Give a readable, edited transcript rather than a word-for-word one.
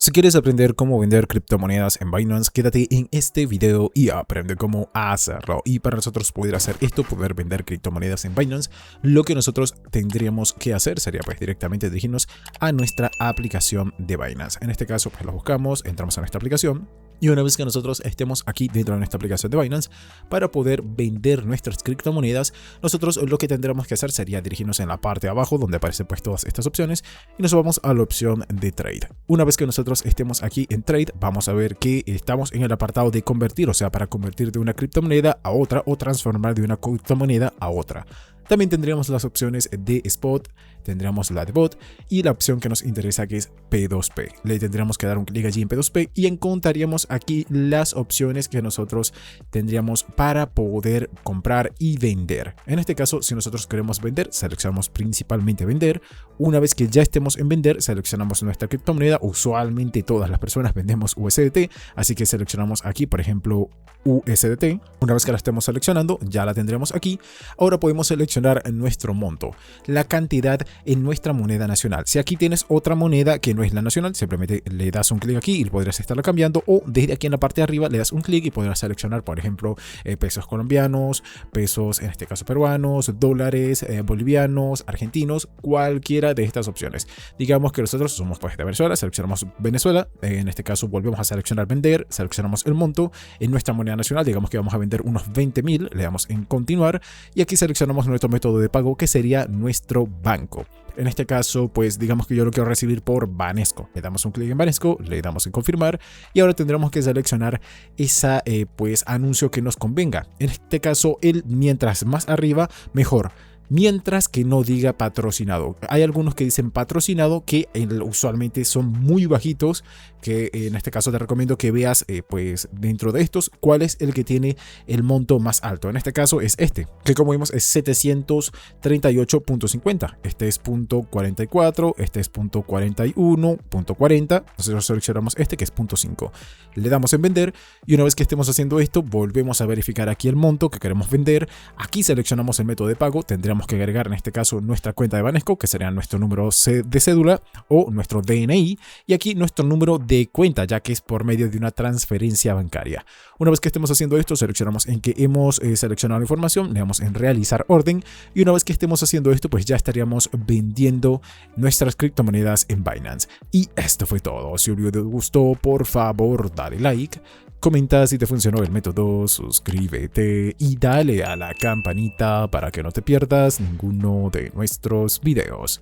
Si quieres aprender cómo vender criptomonedas en Binance, quédate en este video y aprende cómo hacerlo. Y para nosotros poder hacer esto, poder vender criptomonedas en Binance, lo que nosotros tendríamos que hacer sería pues directamente dirigirnos a nuestra aplicación de Binance. En este caso, pues lo buscamos, entramos a nuestra aplicación. Y una vez que nosotros estemos aquí dentro de nuestra aplicación de Binance, para poder vender nuestras criptomonedas, nosotros lo que tendremos que hacer sería dirigirnos en la parte de abajo donde aparecen pues todas estas opciones y nos vamos a la opción de Trade. Una vez que nosotros estemos aquí en Trade, vamos a ver que estamos en el apartado de convertir, o sea, para convertir de una criptomoneda a otra o transformar de una criptomoneda a otra. También tendríamos las opciones de Spot, tendríamos la de Bot y la opción que nos interesa que es P2P. Le tendríamos que dar un clic allí en P2P y encontraríamos aquí las opciones que nosotros tendríamos para poder comprar y vender. En este caso, si nosotros queremos vender, seleccionamos principalmente vender. Una vez que ya estemos en vender, seleccionamos nuestra criptomoneda. Usualmente todas las personas vendemos USDT, así que seleccionamos aquí, por ejemplo, USDT. Una vez que la estemos seleccionando, ya la tendremos aquí. Ahora podemos seleccionar nuestro monto, la cantidad en nuestra moneda nacional. Si aquí tienes otra moneda que no es la nacional, simplemente le das un clic aquí y podrás estarla cambiando, o desde aquí en la parte de arriba le das un clic y podrás seleccionar, por ejemplo, pesos colombianos, pesos en este caso peruanos, dólares bolivianos, argentinos, cualquiera de estas opciones. Digamos que nosotros somos pues de Venezuela, seleccionamos Venezuela, en este caso volvemos a seleccionar vender, seleccionamos el monto en nuestra moneda nacional, digamos que vamos a vender unos 20.000, le damos en continuar y aquí seleccionamos nuestro método de pago que sería nuestro banco. En este caso, pues digamos que yo lo quiero recibir por Banesco. Le damos un clic en Banesco, le damos en confirmar y ahora tendremos que seleccionar esa pues anuncio que nos convenga. En este caso, mientras más arriba, mejor. Mientras que no diga patrocinado. Hay algunos que dicen patrocinado que usualmente son muy bajitos, que en este caso te recomiendo que veas pues dentro de estos cuál es el que tiene el monto más alto. En este caso es este, que como vimos es 738.50. Este es .44, este es .41, .40. Nosotros seleccionamos este que es .5. Le damos en vender y una vez que estemos haciendo esto, volvemos a verificar aquí el monto que queremos vender. Aquí seleccionamos el método de pago. Tendremos que agregar en este caso nuestra cuenta de Banesco, que sería nuestro número de cédula o nuestro DNI, y aquí nuestro número de cuenta, ya que es por medio de una transferencia bancaria. Una vez que estemos haciendo esto, seleccionamos en que hemos seleccionado la información, le damos en realizar orden, y una vez que estemos haciendo esto, pues ya estaríamos vendiendo nuestras criptomonedas en Binance. Y esto fue todo. Si el video te gustó, por favor dale like, comenta si te funcionó el método, suscríbete y dale a la campanita para que no te pierdas ninguno de nuestros videos.